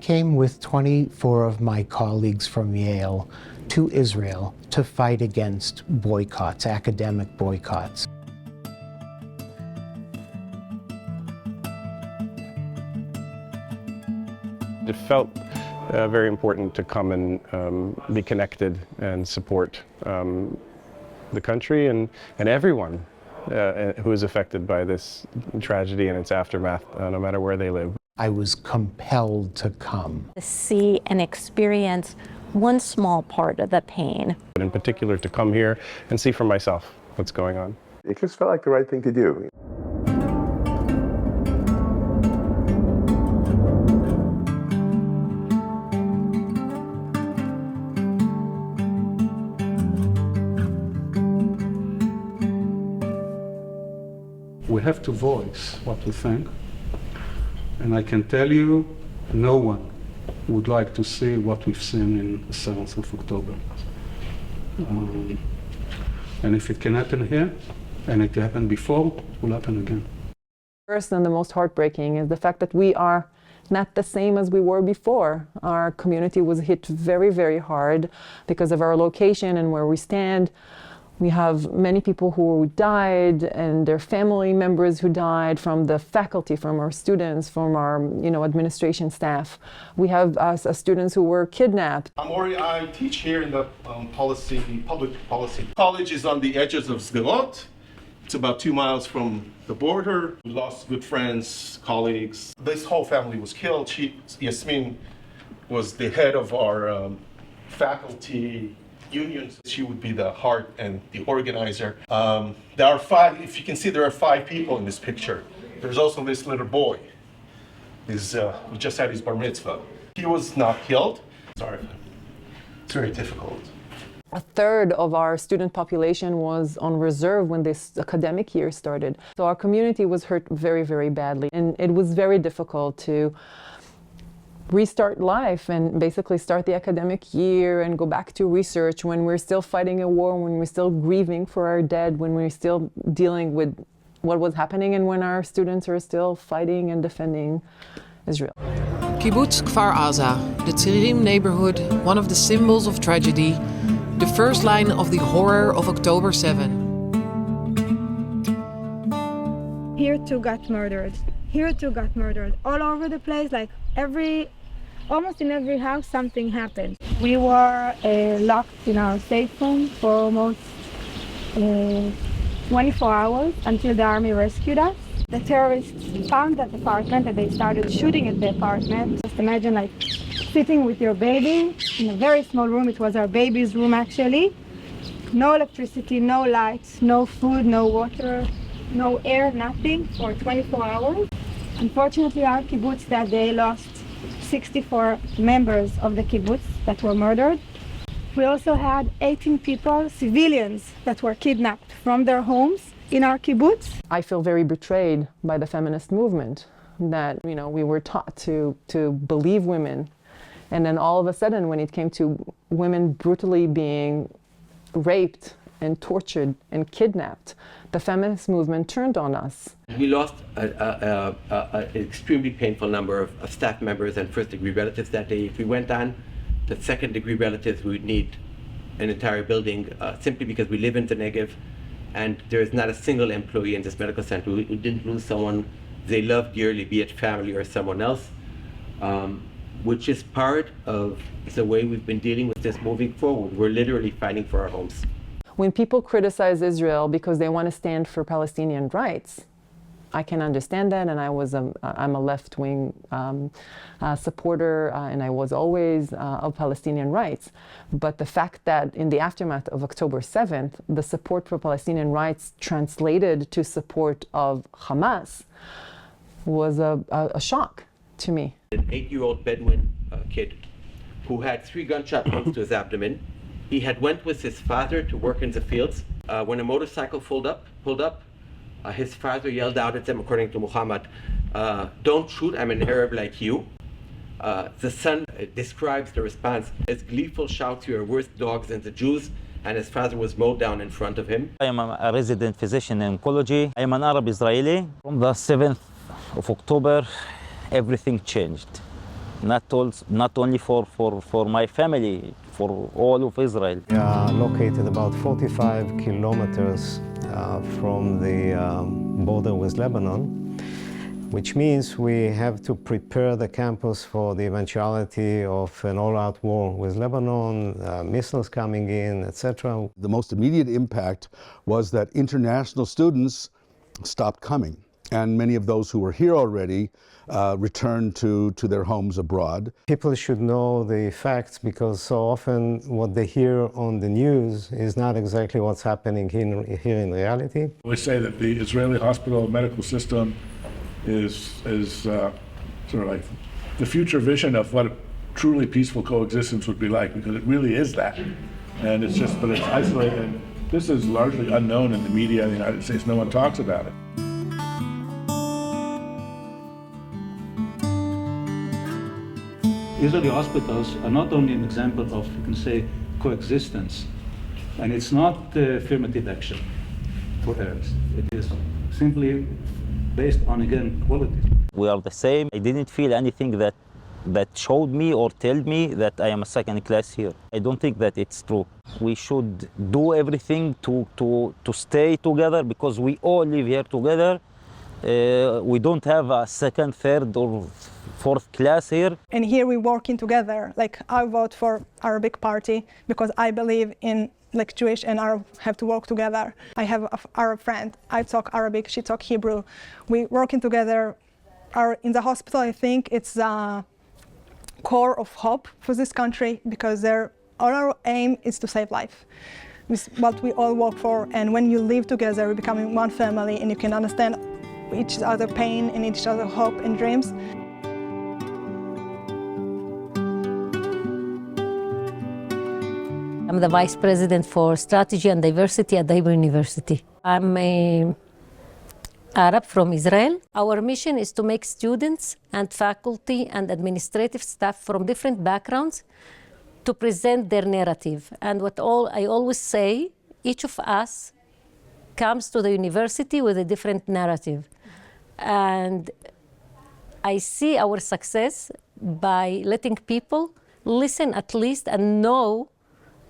came with 24 of my colleagues from Yale to Israel to fight against boycotts, academic boycotts. It felt very important to come and be connected and support the country and everyone who is affected by this tragedy and its aftermath, no matter where they live. I was compelled to come. To see and experience one small part of the pain. But in particular, to come here and see for myself what's going on. It just felt like the right thing to do. We have to voice what we think, and I can tell you, no one would like to see what we've seen in the 7th of October. And if it can happen here, and it happened before, it will happen again. First and the most heartbreaking is the fact that we are not the same as we were before. Our community was hit very, very hard because of our location and where we stand. We have many people who died and their family members who died, from the faculty, from our students, from our administration staff. We have students who were kidnapped. I'm Ori. I teach here in the public policy. College is on the edges of Sderot. It's about 2 miles from the border. We lost good friends, colleagues. This whole family was killed. Yasmin was the head of our faculty unions. She would be the heart and the organizer. There are 5, if you can see, there are 5 people in this picture. There's also this little boy. Who just had his bar mitzvah. He was not killed. Sorry, it's very difficult. A third of our student population was on reserve when this academic year started. So our community was hurt very, very badly. And it was very difficult to restart life and basically start the academic year and go back to research when we're still fighting a war, when we're still grieving for our dead, when we're still dealing with what was happening, and when our students are still fighting and defending Israel. Kibbutz Kfar Aza, the Tzirim neighborhood, one of the symbols of tragedy, the first line of the horror of October 7. Here too got murdered. Here too got murdered. All over the place, like almost in every house, something happened. We were locked in our safe room for almost 24 hours until the army rescued us. The terrorists found that apartment and they started shooting at the apartment. Just imagine like sitting with your baby in a very small room. It was our baby's room actually. No electricity, no lights, no food, no water, no air, nothing for 24 hours. Unfortunately, our kibbutz that day lost 64 members of the kibbutz that were murdered. We also had 18 people, civilians, that were kidnapped from their homes in our kibbutz. I feel very betrayed by the feminist movement, that we were taught to believe women, and then all of a sudden when it came to women brutally being raped and tortured and kidnapped, the feminist movement turned on us. We lost an extremely painful number of staff members and first-degree relatives that day. If we went on to second-degree relatives, we would need an entire building simply because we live in the Negev, and there is not a single employee in this medical center who didn't lose someone they love dearly, be it family or someone else, which is part of the way we've been dealing with this moving forward. We're literally fighting for our homes. When people criticize Israel because they want to stand for Palestinian rights, I can understand that, and I'm a left-wing supporter, and I was always of Palestinian rights. But the fact that in the aftermath of October 7th, the support for Palestinian rights translated to support of Hamas was a shock to me. An 8-year-old Bedouin kid who had 3 gunshot wounds to his abdomen. He had went with his father to work in the fields. When a motorcycle pulled up, his father yelled out at them, according to Muhammad, "Don't shoot, I'm an Arab like you." The son describes the response as gleeful shouts, "You are worse dogs than the Jews," and his father was mowed down in front of him. I am a resident physician in oncology. I am an Arab Israeli. From the 7th of October, everything changed. not only for my family, for all of Israel. We are located about 45 kilometers from the border with Lebanon, which means we have to prepare the campus for the eventuality of an all-out war with Lebanon, missiles coming in, etc. The most immediate impact was that international students stopped coming, and many of those who were here already returned to their homes abroad. People should know the facts, because so often what they hear on the news is not exactly what's happening here in reality. We say that the Israeli hospital medical system is sort of like the future vision of what a truly peaceful coexistence would be like, because it really is that. And it's just, but it's isolated. And this is largely unknown in the media in the United States. No one talks about it. Israeli hospitals are not only an example of, you can say, coexistence, and it's not affirmative action for Arabs. It is simply based on, again, quality. We are the same. I didn't feel anything that showed me or told me that I am a second class here. I don't think that it's true. We should do everything to stay together, because we all live here together. We don't have a second, third, or fourth class here. And here we're working together. Like, I vote for Arabic Party because I believe in like Jewish and Arab have to work together. I have an Arab friend. I talk Arabic, she talk Hebrew. We working together. In the hospital, I think it's a core of hope for this country, because our aim is to save life. It's what we all work for. And when you live together, you're becoming one family, and you can understand each other's pain and each other's hope and dreams. I'm the Vice President for Strategy and Diversity at the Hebrew University. I'm an Arab from Israel. Our mission is to make students and faculty and administrative staff from different backgrounds to present their narrative. And I always say, each of us comes to the university with a different narrative. And I see our success by letting people listen at least and know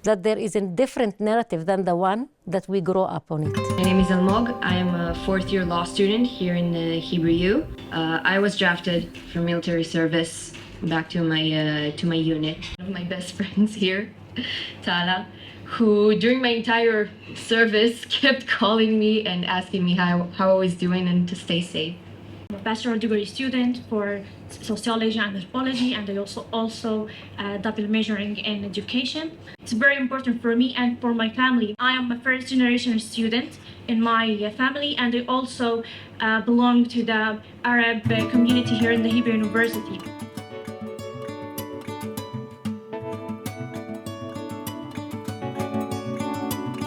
that there is a different narrative than the one that we grow up on it. My name is Elmog. I am a fourth-year law student here in Hebrew U. I was drafted for military service back to my unit. One of my best friends here, Tala, who during my entire service kept calling me and asking me how I was doing and to stay safe. I'm a bachelor degree student for sociology and anthropology, and I also double majoring in education. It's very important for me and for my family. I am a first generation student in my family, and I also belong to the Arab community here in the Hebrew University.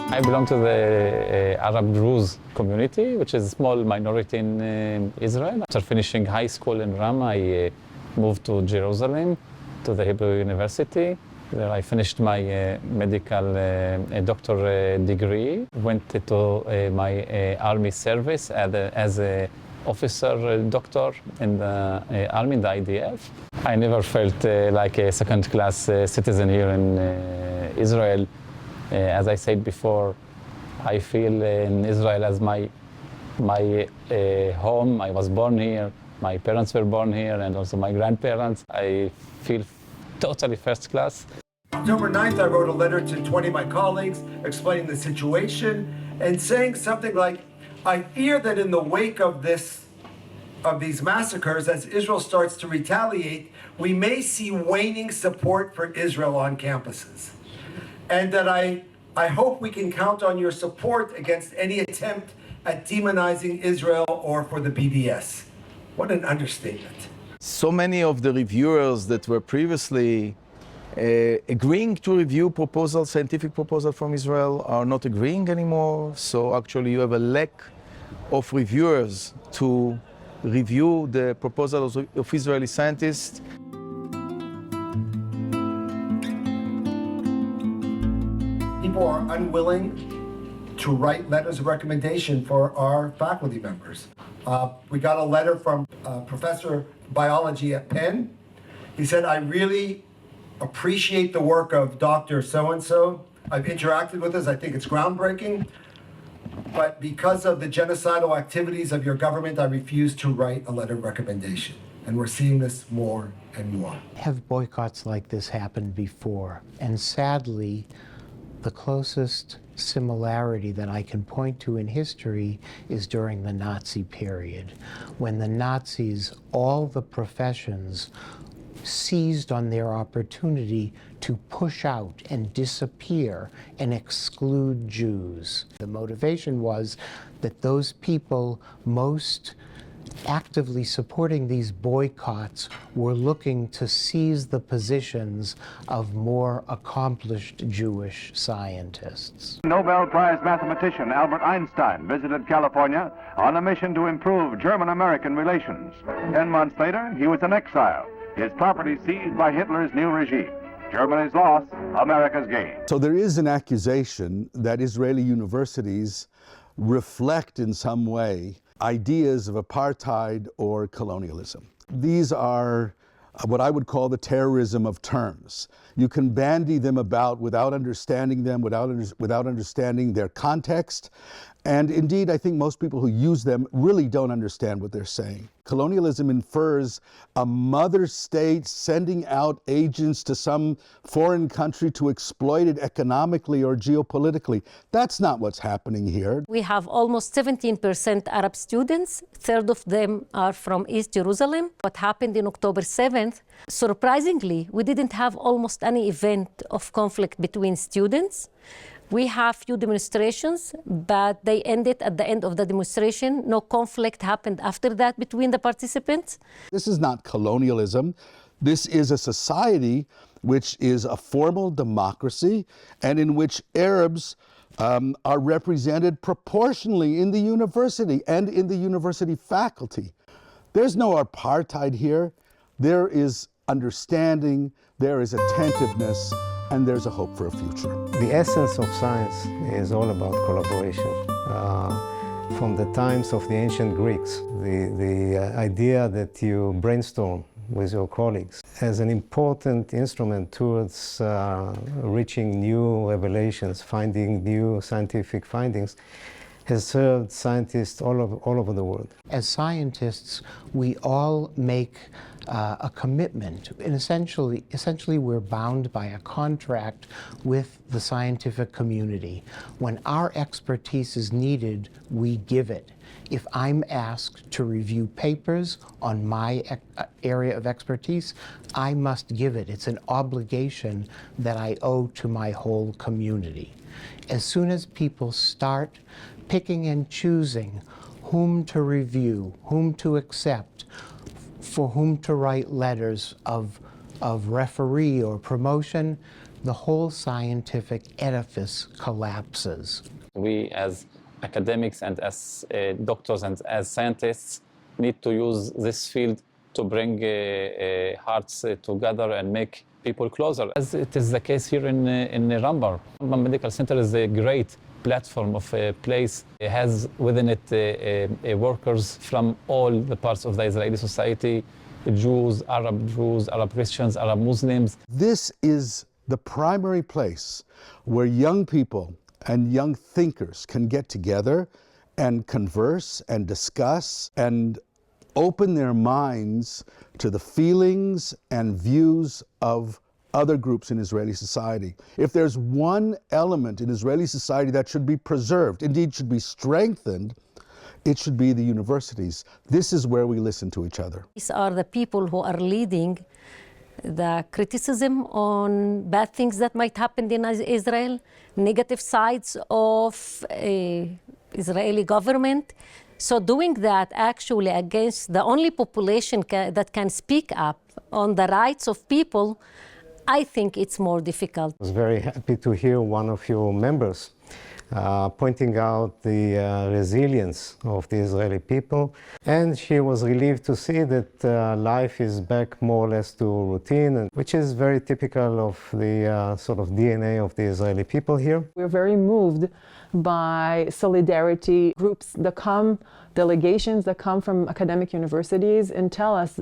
I belong to the Arab Druze community, which is a small minority in Israel. After finishing high school in Ramah, I moved to Jerusalem, to the Hebrew University. There I finished my medical doctor degree, went to my army service as an officer doctor in the army, in the IDF. I never felt like a second-class citizen here in Israel. As I said before, I feel in Israel as my home. I was born here, my parents were born here, and also my grandparents. I feel totally first class. October 9th, I wrote a letter to 20 of my colleagues explaining the situation and saying something like, I fear that in the wake of these massacres, as Israel starts to retaliate, we may see waning support for Israel on campuses. And that I hope we can count on your support against any attempt at demonizing Israel or for the BDS. What an understatement. So many of the reviewers that were previously agreeing to review scientific proposal from Israel are not agreeing anymore. So actually you have a lack of reviewers to review the proposals of Israeli scientists. People are unwilling to write letters of recommendation for our faculty members. We got a letter from Professor of Biology at Penn. He said, I really appreciate the work of Dr. So-and-so. I've interacted with this. I think it's groundbreaking. But because of the genocidal activities of your government, I refuse to write a letter of recommendation. And we're seeing this more and more. Have boycotts like this happened before? And sadly, the closest similarity that I can point to in history is during the Nazi period, when the Nazis, all the professions, seized on their opportunity to push out and disappear and exclude Jews. The motivation was that those people most actively supporting these boycotts were looking to seize the positions of more accomplished Jewish scientists. Nobel Prize mathematician Albert Einstein visited California on a mission to improve German-American relations. 10 months later, he was in exile, his property seized by Hitler's new regime. Germany's loss, America's gain. So there is an accusation that Israeli universities reflect in some way ideas of apartheid or colonialism. These are what I would call the terrorism of terms. You can bandy them about without understanding them, without understanding their context. And indeed, I think most people who use them really don't understand what they're saying. Colonialism infers a mother state sending out agents to some foreign country to exploit it economically or geopolitically. That's not what's happening here. We have almost 17% Arab students. Third of them are from East Jerusalem. What happened in October 7th, surprisingly, we didn't have almost any event of conflict between students. We have few demonstrations, but they ended at the end of the demonstration. No conflict happened after that between the participants. This is not colonialism. This is a society which is a formal democracy and in which Arabs are represented proportionally in the university and in the university faculty. There's no apartheid here. There is understanding, there is attentiveness, and there's a hope for a future. The essence of science is all about collaboration. From the times of the ancient Greeks, the idea that you brainstorm with your colleagues as an important instrument towards reaching new revelations, finding new scientific findings, has served scientists all over the world. As scientists, we all make a commitment, and essentially we're bound by a contract with the scientific community. When our expertise is needed, we give it. If I'm asked to review papers on my area of expertise, I must give it. It's an obligation that I owe to my whole community. As soon as people start picking and choosing whom to review, whom to accept, for whom to write letters of referee or promotion, the whole scientific edifice collapses. We as academics and as doctors and as scientists need to use this field to bring hearts together and make people closer, as it is the case here in Rambam. Rambam Medical Center is a great platform of a place. It has within it workers from all the parts of the Israeli society, Jews, Arab Christians, Arab Muslims. This is the primary place where young people and young thinkers can get together and converse and discuss and open their minds to the feelings and views of other groups in Israeli society. If there's one element in Israeli society that should be preserved, indeed should be strengthened, it should be the universities. This is where we listen to each other. These are the people who are leading the criticism on bad things that might happen in Israel, negative sides of Israeli government. So doing that actually against the only population that can speak up on the rights of people, I think it's more difficult. I was very happy to hear one of your members pointing out the resilience of the Israeli people. And she was relieved to see that life is back more or less to routine, which is very typical of the sort of DNA of the Israeli people here. We're very moved by solidarity groups that come, delegations that come from academic universities and tell us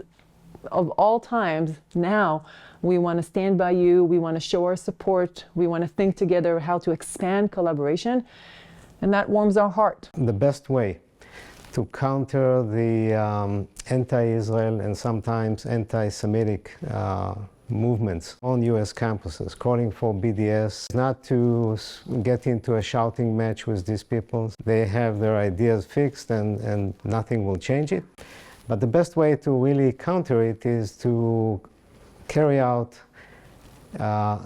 of all times, now we want to stand by you, we want to show our support, we want to think together how to expand collaboration, and that warms our heart. The best way to counter the anti-Israel and sometimes anti-Semitic movements on U.S. campuses, calling for BDS, not to get into a shouting match with these people. They have their ideas fixed and nothing will change it. But the best way to really counter it is to carry out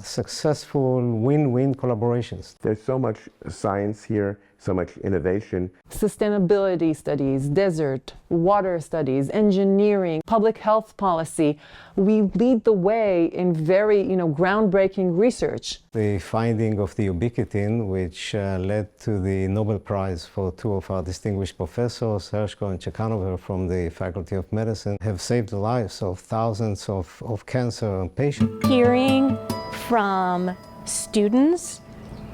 successful win-win collaborations. There's so much science here, so much innovation. Sustainability studies, desert, water studies, engineering, public health policy. We lead the way in very, groundbreaking research. The finding of the ubiquitin, which led to the Nobel Prize for two of our distinguished professors, Hershko and Chekanover from the Faculty of Medicine, have saved the lives of thousands of cancer patients. Hearing from students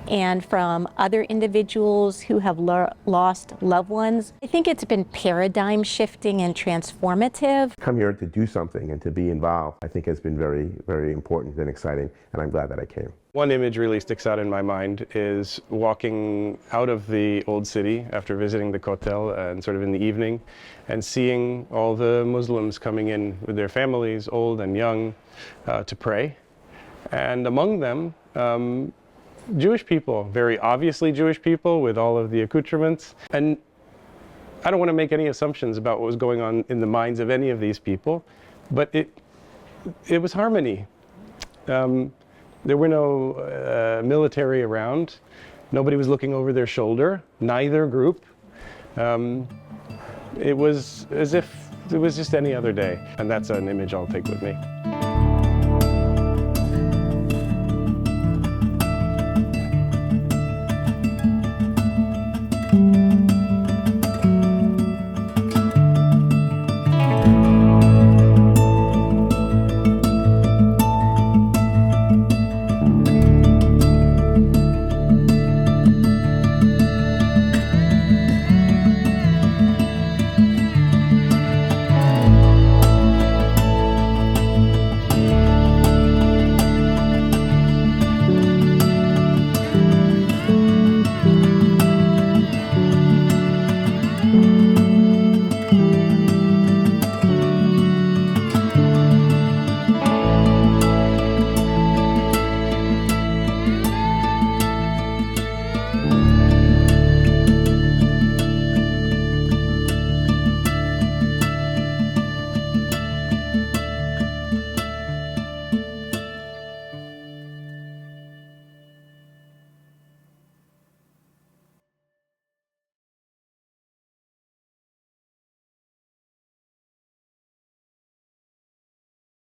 and from other individuals who have lost loved ones, I think it's been paradigm shifting and transformative. Come here to do something and to be involved, I think has been very, very important and exciting, and I'm glad that I came. One image really sticks out in my mind is walking out of the old city after visiting the Kotel and sort of in the evening and seeing all the Muslims coming in with their families, old and young, to pray. And among them, Jewish people, very obviously Jewish people with all of the accoutrements. And I don't want to make any assumptions about what was going on in the minds of any of these people, but it was harmony. There were no military around. Nobody was looking over their shoulder, neither group. It was as if it was just any other day, and that's an image I'll take with me.